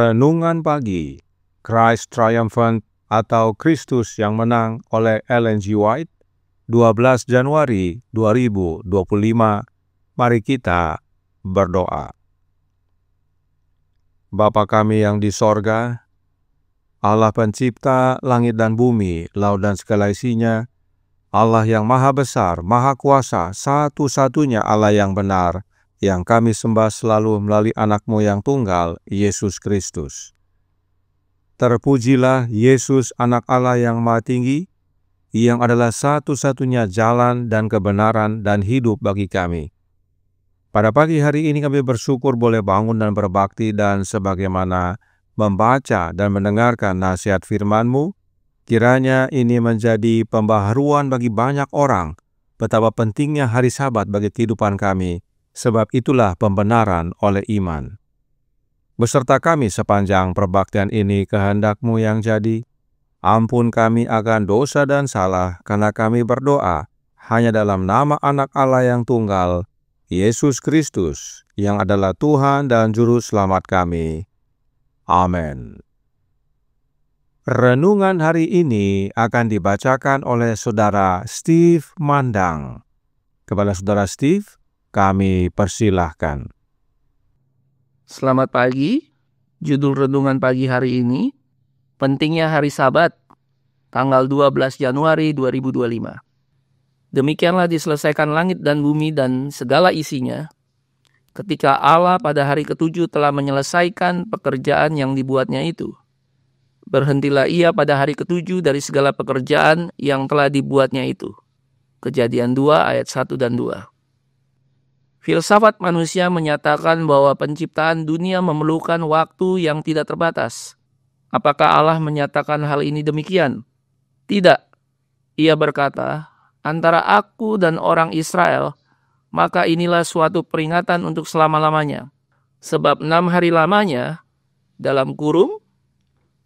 Renungan Pagi, Christ Triumphant atau Kristus yang Menang oleh Ellen G. White, 12 Januari 2025. Mari kita berdoa. Bapa kami yang di sorga, Allah pencipta langit dan bumi, laut dan segala isinya, Allah yang maha besar, maha kuasa, satu-satunya Allah yang benar, yang kami sembah selalu melalui anak-Mu yang tunggal, Yesus Kristus. Terpujilah Yesus, anak Allah yang maha tinggi, yang adalah satu-satunya jalan dan kebenaran dan hidup bagi kami. Pada pagi hari ini kami bersyukur boleh bangun dan berbakti, dan sebagaimana membaca dan mendengarkan nasihat firman-Mu, kiranya ini menjadi pembaharuan bagi banyak orang, betapa pentingnya hari Sabat bagi kehidupan kami, sebab itulah pembenaran oleh iman. Beserta kami sepanjang perbaktian ini, kehendak-Mu yang jadi. Ampun kami akan dosa dan salah, karena kami berdoa hanya dalam nama Anak Allah yang tunggal, Yesus Kristus, yang adalah Tuhan dan Juru Selamat kami. Amin. Renungan hari ini akan dibacakan oleh Saudara Steve Mandang. Kepada Saudara Steve, kami persilahkan. Selamat pagi. Judul renungan pagi hari ini, pentingnya hari Sabat, tanggal 12 Januari 2025. Demikianlah diselesaikan langit dan bumi dan segala isinya, ketika Allah pada hari ketujuh telah menyelesaikan pekerjaan yang dibuatnya itu. Berhentilah ia pada hari ketujuh dari segala pekerjaan yang telah dibuatnya itu. Kejadian 2 ayat 1 dan 2. Filsafat manusia menyatakan bahwa penciptaan dunia memerlukan waktu yang tidak terbatas. Apakah Allah menyatakan hal ini demikian? Tidak. Ia berkata, antara aku dan orang Israel, maka inilah suatu peringatan untuk selama-lamanya. Sebab 6 hari lamanya, dalam kurung,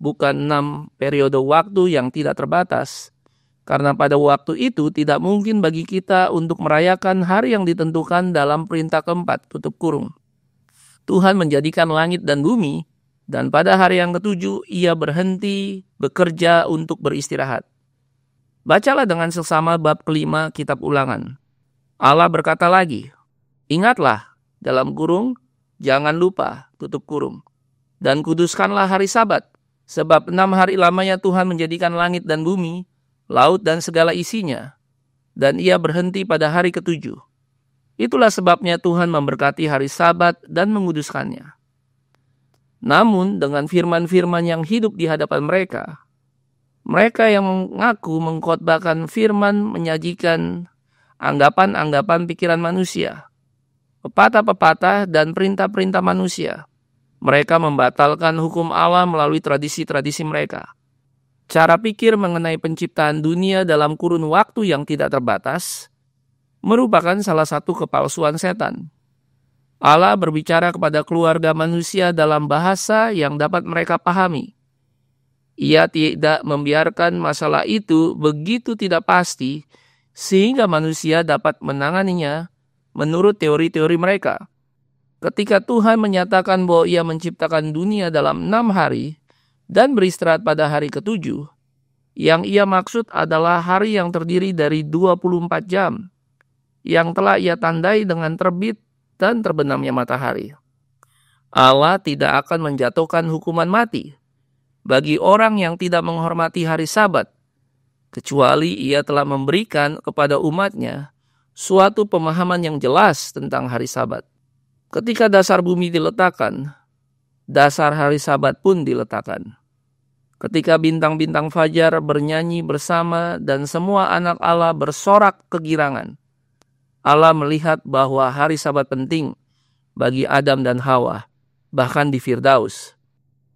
bukan 6 periode waktu yang tidak terbatas, karena pada waktu itu tidak mungkin bagi kita untuk merayakan hari yang ditentukan dalam perintah keempat, tutup kurung. Tuhan menjadikan langit dan bumi, dan pada hari yang ketujuh ia berhenti bekerja untuk beristirahat. Bacalah dengan seksama bab kelima kitab Ulangan. Allah berkata lagi, ingatlah, dalam kurung, jangan lupa, tutup kurung, dan kuduskanlah hari Sabat, sebab 6 hari lamanya Tuhan menjadikan langit dan bumi, laut dan segala isinya, dan ia berhenti pada hari ketujuh. Itulah sebabnya Tuhan memberkati hari Sabat dan menguduskannya. Namun dengan firman-firman yang hidup di hadapan mereka, mereka yang mengaku mengkhotbahkan firman menyajikan anggapan-anggapan pikiran manusia, pepatah-pepatah dan perintah-perintah manusia. Mereka membatalkan hukum Allah melalui tradisi-tradisi mereka. Cara pikir mengenai penciptaan dunia dalam kurun waktu yang tidak terbatas merupakan salah satu kepalsuan setan. Allah berbicara kepada keluarga manusia dalam bahasa yang dapat mereka pahami. Ia tidak membiarkan masalah itu begitu tidak pasti sehingga manusia dapat menanganinya menurut teori-teori mereka. Ketika Tuhan menyatakan bahwa ia menciptakan dunia dalam 6 hari dan beristirahat pada hari ketujuh, yang ia maksud adalah hari yang terdiri dari 24 jam, yang telah ia tandai dengan terbit dan terbenamnya matahari. Allah tidak akan menjatuhkan hukuman mati bagi orang yang tidak menghormati hari Sabat, kecuali ia telah memberikan kepada umatnya suatu pemahaman yang jelas tentang hari Sabat. Ketika dasar bumi diletakkan, dasar hari Sabat pun diletakkan. Ketika bintang-bintang fajar bernyanyi bersama dan semua anak Allah bersorak kegirangan, Allah melihat bahwa hari Sabat penting bagi Adam dan Hawa, bahkan di Firdaus.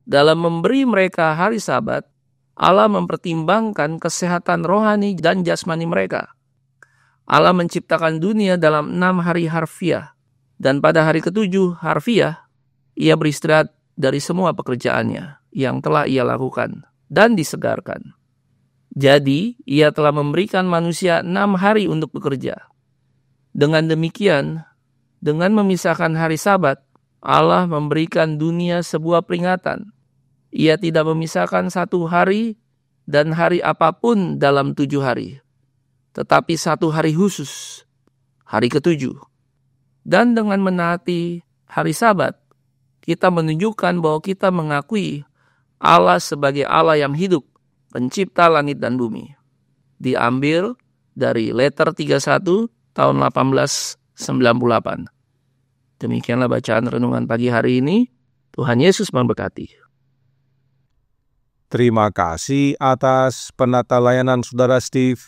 Dalam memberi mereka hari Sabat, Allah mempertimbangkan kesehatan rohani dan jasmani mereka. Allah menciptakan dunia dalam 6 hari harfiah, dan pada hari ketujuh harfiah, ia beristirahat dari semua pekerjaannya yang telah ia lakukan dan disegarkan. Jadi, ia telah memberikan manusia 6 hari untuk bekerja. Dengan demikian, dengan memisahkan hari Sabat, Allah memberikan dunia sebuah peringatan. Ia tidak memisahkan satu hari dan hari apapun dalam 7 hari, tetapi satu hari khusus, hari ke-7. Dan dengan menaati hari Sabat, kita menunjukkan bahwa kita mengakui Allah sebagai Allah yang hidup, pencipta langit dan bumi. Diambil dari Letter 31 tahun 1898. Demikianlah bacaan renungan pagi hari ini. Tuhan Yesus memberkati. Terima kasih atas penata layanan Saudara Steve.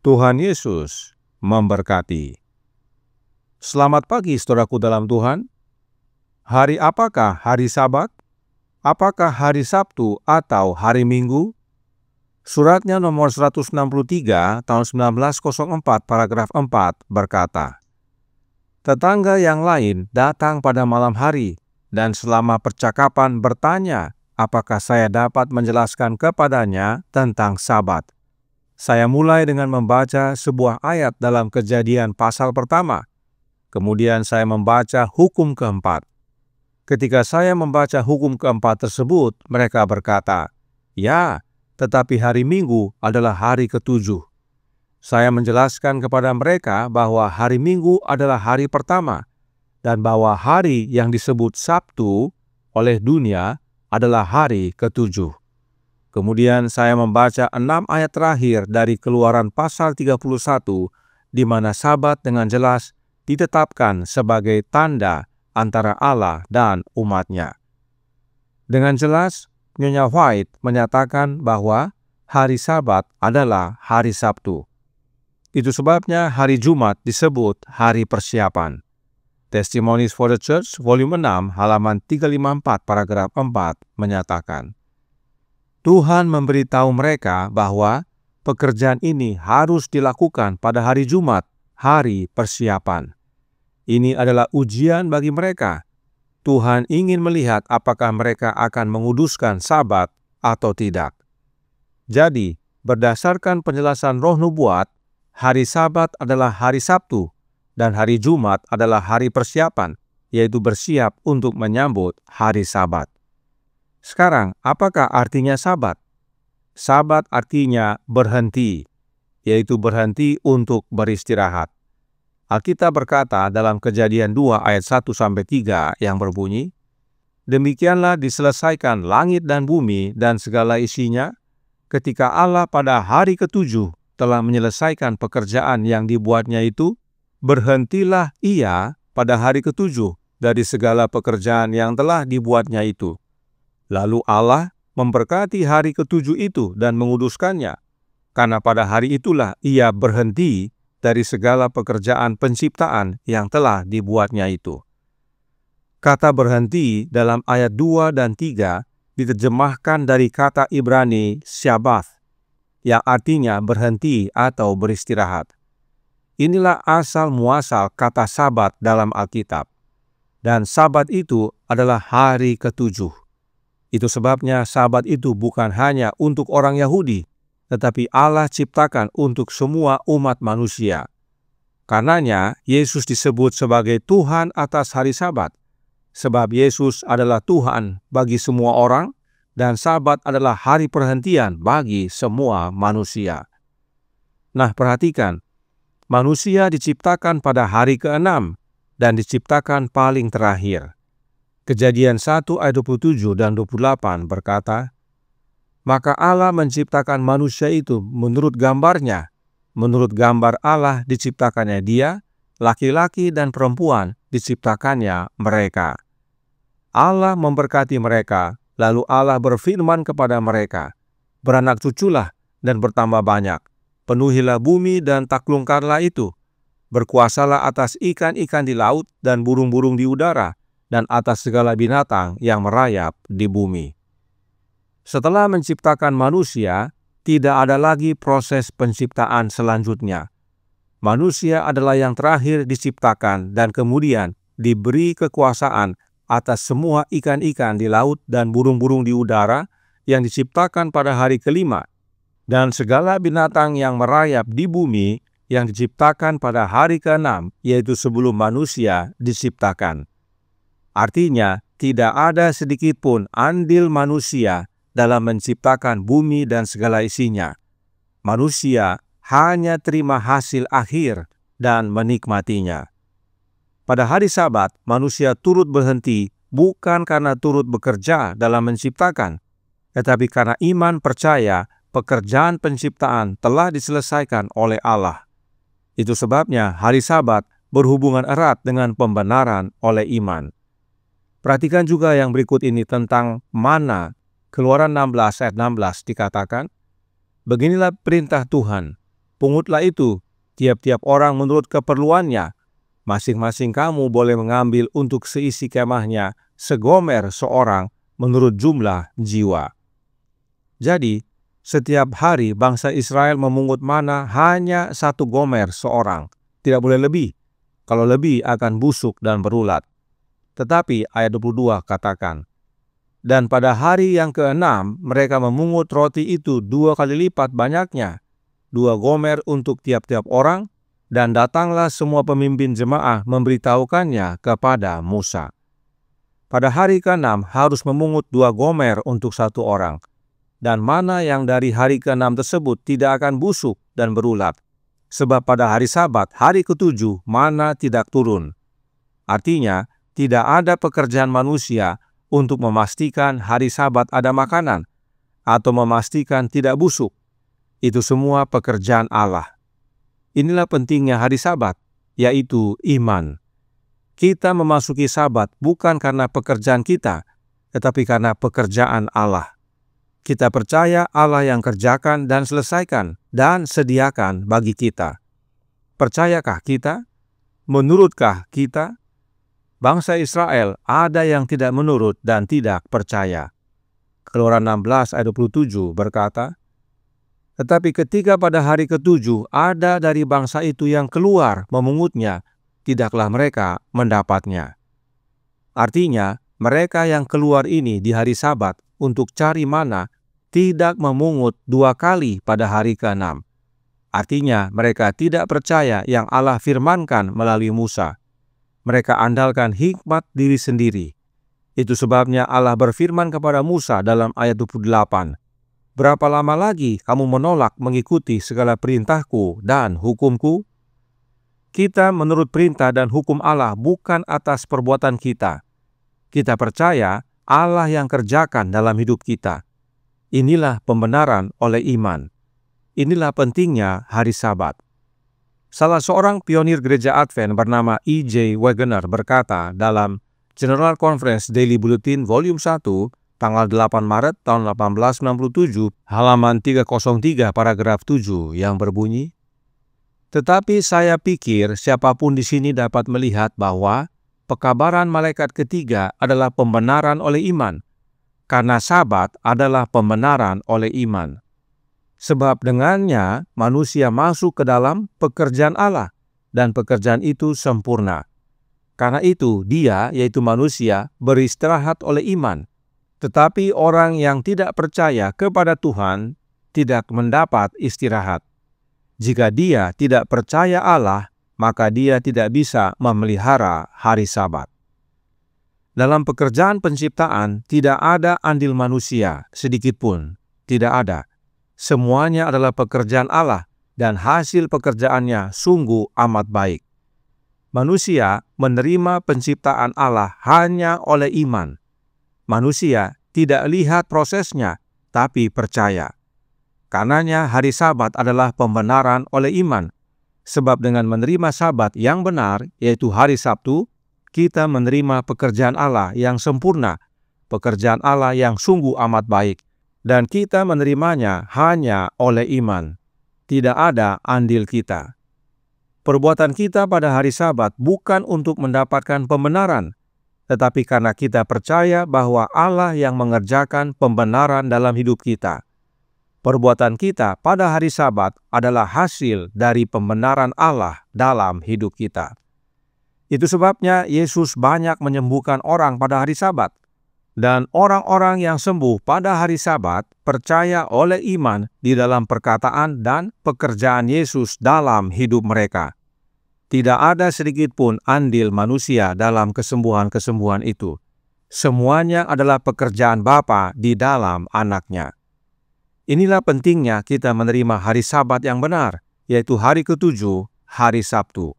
Tuhan Yesus memberkati. Selamat pagi saudaraku dalam Tuhan. Hari apakah hari Sabat? Apakah hari Sabtu atau hari Minggu? Suratnya nomor 163 tahun 1904 paragraf 4 berkata, tetangga yang lain datang pada malam hari dan selama percakapan bertanya apakah saya dapat menjelaskan kepadanya tentang Sabat. Saya mulai dengan membaca sebuah ayat dalam Kejadian pasal pertama. Kemudian saya membaca hukum keempat. Ketika saya membaca hukum keempat tersebut, mereka berkata, ya, tetapi hari Minggu adalah hari ke-7. Saya menjelaskan kepada mereka bahwa hari Minggu adalah hari pertama, dan bahwa hari yang disebut Sabtu oleh dunia adalah hari ke-7. Kemudian saya membaca 6 ayat terakhir dari Keluaran pasal 31, di mana Sabat dengan jelas ditetapkan sebagai tanda antara Allah dan umatnya. Dengan jelas, Nyonya White menyatakan bahwa hari Sabat adalah hari Sabtu. Itu sebabnya hari Jumat disebut hari persiapan. Testimonies for the Church, volume 6, halaman 354, paragraf 4, menyatakan, Tuhan memberitahu mereka bahwa pekerjaan ini harus dilakukan pada hari Jumat, hari persiapan. Ini adalah ujian bagi mereka. Tuhan ingin melihat apakah mereka akan menguduskan Sabat atau tidak. Jadi, berdasarkan penjelasan Roh Nubuat, hari Sabat adalah hari Sabtu, dan hari Jumat adalah hari persiapan, yaitu bersiap untuk menyambut hari Sabat. Sekarang, apakah artinya Sabat? Sabat artinya berhenti, yaitu berhenti untuk beristirahat. Alkitab berkata dalam Kejadian 2 ayat 1-3 yang berbunyi, demikianlah diselesaikan langit dan bumi dan segala isinya, ketika Allah pada hari ke-7 telah menyelesaikan pekerjaan yang dibuatnya itu, berhentilah ia pada hari ke-7 dari segala pekerjaan yang telah dibuatnya itu. Lalu Allah memberkati hari ke-7 itu dan menguduskannya, karena pada hari itulah ia berhenti dari segala pekerjaan penciptaan yang telah dibuatnya itu. Kata berhenti dalam ayat 2 dan 3 diterjemahkan dari kata Ibrani syabath, yang artinya berhenti atau beristirahat. Inilah asal muasal kata Sabat dalam Alkitab. Dan Sabat itu adalah hari ke-7. Itu sebabnya Sabat itu bukan hanya untuk orang Yahudi, tetapi Allah ciptakan untuk semua umat manusia. Karenanya, Yesus disebut sebagai Tuhan atas hari Sabat, sebab Yesus adalah Tuhan bagi semua orang, dan Sabat adalah hari perhentian bagi semua manusia. Nah, perhatikan, manusia diciptakan pada hari ke-6 dan diciptakan paling terakhir. Kejadian 1 ayat 27 dan 28 berkata, maka Allah menciptakan manusia itu menurut gambarnya. Menurut gambar Allah diciptakannya dia, laki-laki dan perempuan diciptakannya mereka. Allah memberkati mereka, lalu Allah berfirman kepada mereka, beranak cuculah dan bertambah banyak, penuhilah bumi dan taklungkanlah itu, berkuasalah atas ikan-ikan di laut dan burung-burung di udara, dan atas segala binatang yang merayap di bumi. Setelah menciptakan manusia, tidak ada lagi proses penciptaan selanjutnya. Manusia adalah yang terakhir diciptakan dan kemudian diberi kekuasaan atas semua ikan-ikan di laut dan burung-burung di udara yang diciptakan pada hari ke-5, dan segala binatang yang merayap di bumi yang diciptakan pada hari ke-6, yaitu sebelum manusia diciptakan. Artinya, tidak ada sedikit pun andil manusia dalam menciptakan bumi dan segala isinya. Manusia hanya terima hasil akhir dan menikmatinya. Pada hari Sabat, manusia turut berhenti bukan karena turut bekerja dalam menciptakan, tetapi karena iman percaya pekerjaan penciptaan telah diselesaikan oleh Allah. Itu sebabnya hari Sabat berhubungan erat dengan pembenaran oleh iman. Perhatikan juga yang berikut ini tentang mana. Keluaran 16 ayat 16 dikatakan, "Beginilah perintah Tuhan, pungutlah itu, tiap-tiap orang menurut keperluannya. Masing-masing kamu boleh mengambil untuk seisi kemahnya segomer seorang menurut jumlah jiwa." Jadi, setiap hari bangsa Israel memungut mana hanya 1 gomer seorang. Tidak boleh lebih. Kalau lebih akan busuk dan berulat. Tetapi ayat 22 katakan, "Dan pada hari yang ke-6 mereka memungut roti itu 2 kali lipat banyaknya, 2 gomer untuk tiap-tiap orang, dan datanglah semua pemimpin jemaah memberitahukannya kepada Musa." Pada hari ke-6 harus memungut 2 gomer untuk 1 orang, dan mana yang dari hari ke-6 tersebut tidak akan busuk dan berulat, sebab pada hari Sabat, hari ke-7, mana tidak turun. Artinya, tidak ada pekerjaan manusia untuk memastikan hari Sabat ada makanan atau memastikan tidak busuk. Itu semua pekerjaan Allah. Inilah pentingnya hari Sabat, yaitu iman. Kita memasuki Sabat bukan karena pekerjaan kita, tetapi karena pekerjaan Allah. Kita percaya Allah yang kerjakan dan selesaikan dan sediakan bagi kita. Percayakah kita? Menurutkah kita? Bangsa Israel ada yang tidak menurut dan tidak percaya. Keluaran 16 ayat 27 berkata, "Tetapi ketika pada hari ke-7 ada dari bangsa itu yang keluar memungutnya, tidaklah mereka mendapatnya." Artinya, mereka yang keluar ini di hari Sabat untuk cari mana tidak memungut 2 kali pada hari ke-6. Artinya, mereka tidak percaya yang Allah firmankan melalui Musa. Mereka andalkan hikmat diri sendiri. Itu sebabnya Allah berfirman kepada Musa dalam ayat 28, "Berapa lama lagi kamu menolak mengikuti segala perintahku dan hukumku?" Kita menurut perintah dan hukum Allah bukan atas perbuatan kita. Kita percaya Allah yang kerjakan dalam hidup kita. Inilah pembenaran oleh iman. Inilah pentingnya hari Sabat. Salah seorang pionir gereja Advent bernama E.J. Wagoner berkata dalam General Conference Daily Bulletin Volume 1, tanggal 8 Maret tahun 1897, halaman 303 paragraf 7 yang berbunyi, "Tetapi saya pikir siapapun di sini dapat melihat bahwa pekabaran malaikat ketiga adalah pembenaran oleh iman, karena Sabat adalah pembenaran oleh iman. Sebab dengannya manusia masuk ke dalam pekerjaan Allah, dan pekerjaan itu sempurna. Karena itu dia, yaitu manusia, beristirahat oleh iman. Tetapi orang yang tidak percaya kepada Tuhan tidak mendapat istirahat. Jika dia tidak percaya Allah, maka dia tidak bisa memelihara hari Sabat." Dalam pekerjaan penciptaan tidak ada andil manusia sedikit pun, tidak ada. Semuanya adalah pekerjaan Allah dan hasil pekerjaannya sungguh amat baik. Manusia menerima penciptaan Allah hanya oleh iman. Manusia tidak lihat prosesnya, tapi percaya. Karenanya hari Sabat adalah pembenaran oleh iman. Sebab dengan menerima Sabat yang benar, yaitu hari Sabtu, kita menerima pekerjaan Allah yang sempurna, pekerjaan Allah yang sungguh amat baik. Dan kita menerimanya hanya oleh iman. Tidak ada andil kita. Perbuatan kita pada hari Sabat bukan untuk mendapatkan pembenaran, tetapi karena kita percaya bahwa Allah yang mengerjakan pembenaran dalam hidup kita. Perbuatan kita pada hari Sabat adalah hasil dari pembenaran Allah dalam hidup kita. Itu sebabnya Yesus banyak menyembuhkan orang pada hari Sabat. Dan orang-orang yang sembuh pada hari Sabat percaya oleh iman di dalam perkataan dan pekerjaan Yesus dalam hidup mereka. Tidak ada sedikit pun andil manusia dalam kesembuhan-kesembuhan itu. Semuanya adalah pekerjaan Bapa di dalam Anak-Nya. Inilah pentingnya kita menerima hari Sabat yang benar, yaitu hari ke-7, hari Sabtu.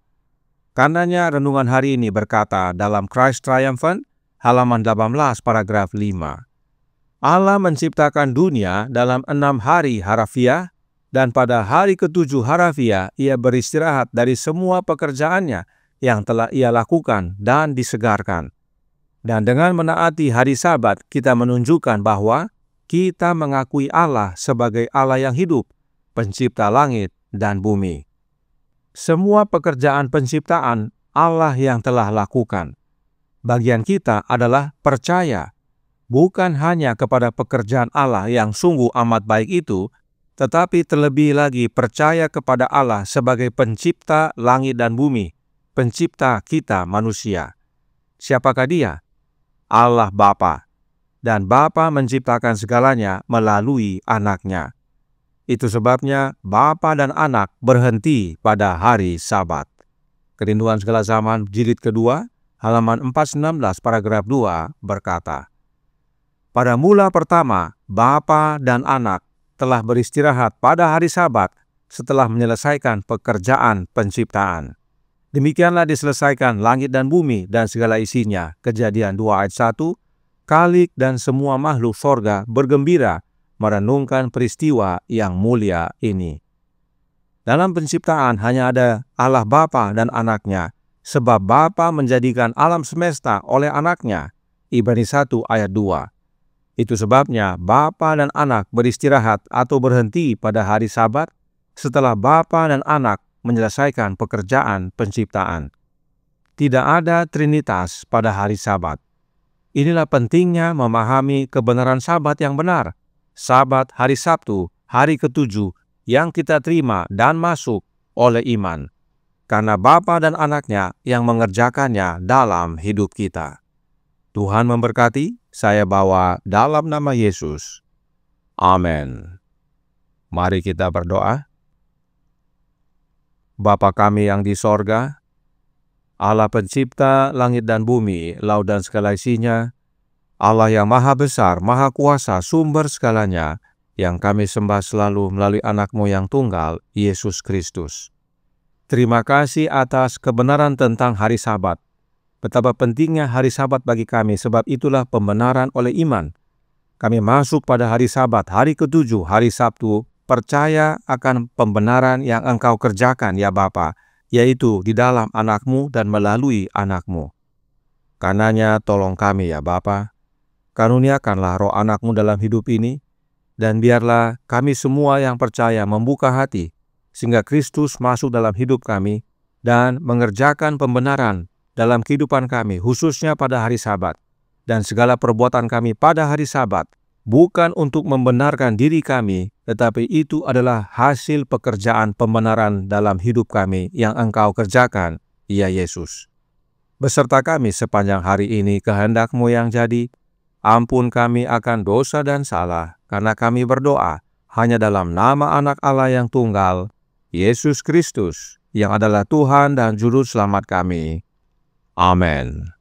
Karenanya renungan hari ini berkata dalam Christ Triumphant, halaman 18 paragraf 5. Allah menciptakan dunia dalam 6 hari harafiah, dan pada hari ke-7 harafiah ia beristirahat dari semua pekerjaannya yang telah ia lakukan dan disegarkan. Dan dengan menaati hari Sabat, kita menunjukkan bahwa kita mengakui Allah sebagai Allah yang hidup, pencipta langit dan bumi. Semua pekerjaan penciptaan Allah yang telah lakukan. Bagian kita adalah percaya, bukan hanya kepada pekerjaan Allah yang sungguh amat baik itu, tetapi terlebih lagi percaya kepada Allah sebagai pencipta langit dan bumi, pencipta kita manusia. Siapakah Dia? Allah Bapa. Dan Bapa menciptakan segalanya melalui Anak-Nya. Itu sebabnya Bapa dan Anak berhenti pada hari Sabat. Kerinduan Segala Zaman jilid kedua, halaman 419 paragraf 2 berkata, pada mula pertama, Bapa dan Anak telah beristirahat pada hari Sabat setelah menyelesaikan pekerjaan penciptaan. Demikianlah diselesaikan langit dan bumi dan segala isinya. Kejadian 2 ayat 1, Khalik dan semua makhluk sorga bergembira merenungkan peristiwa yang mulia ini. Dalam penciptaan hanya ada Allah Bapa dan Anak-Nya, sebab Bapa menjadikan alam semesta oleh Anak-Nya. Ibrani 1 ayat 2. Itu sebabnya Bapa dan Anak beristirahat atau berhenti pada hari Sabat setelah Bapa dan Anak menyelesaikan pekerjaan penciptaan. Tidak ada Trinitas pada hari Sabat. Inilah pentingnya memahami kebenaran Sabat yang benar. Sabat hari Sabtu, hari ke-7 yang kita terima dan masuk oleh iman. Karena Bapa dan Anak-Nya yang mengerjakannya dalam hidup kita. Tuhan memberkati. Saya bawa dalam nama Yesus. Amin. Mari kita berdoa. Bapa kami yang di sorga, Allah pencipta langit dan bumi, laut dan segala isinya, Allah yang maha besar, maha kuasa, sumber segalanya, yang kami sembah selalu melalui Anak-Mu yang tunggal, Yesus Kristus. Terima kasih atas kebenaran tentang hari Sabat. Betapa pentingnya hari Sabat bagi kami, sebab itulah pembenaran oleh iman. Kami masuk pada hari Sabat, hari ke-7, hari Sabtu, percaya akan pembenaran yang Engkau kerjakan, ya Bapa, yaitu di dalam Anak-Mu dan melalui Anak-Mu. Karenanya tolong kami, ya Bapa, karuniakanlah roh Anak-Mu dalam hidup ini, dan biarlah kami semua yang percaya membuka hati, sehingga Kristus masuk dalam hidup kami dan mengerjakan pembenaran dalam kehidupan kami, khususnya pada hari Sabat, dan segala perbuatan kami pada hari Sabat, bukan untuk membenarkan diri kami, tetapi itu adalah hasil pekerjaan pembenaran dalam hidup kami yang Engkau kerjakan, ya Yesus. Beserta kami sepanjang hari ini kehendak-Mu yang jadi, ampun kami akan dosa dan salah, karena kami berdoa hanya dalam nama Anak Allah yang tunggal, Yesus Kristus, yang adalah Tuhan dan Juru Selamat kami. Amen.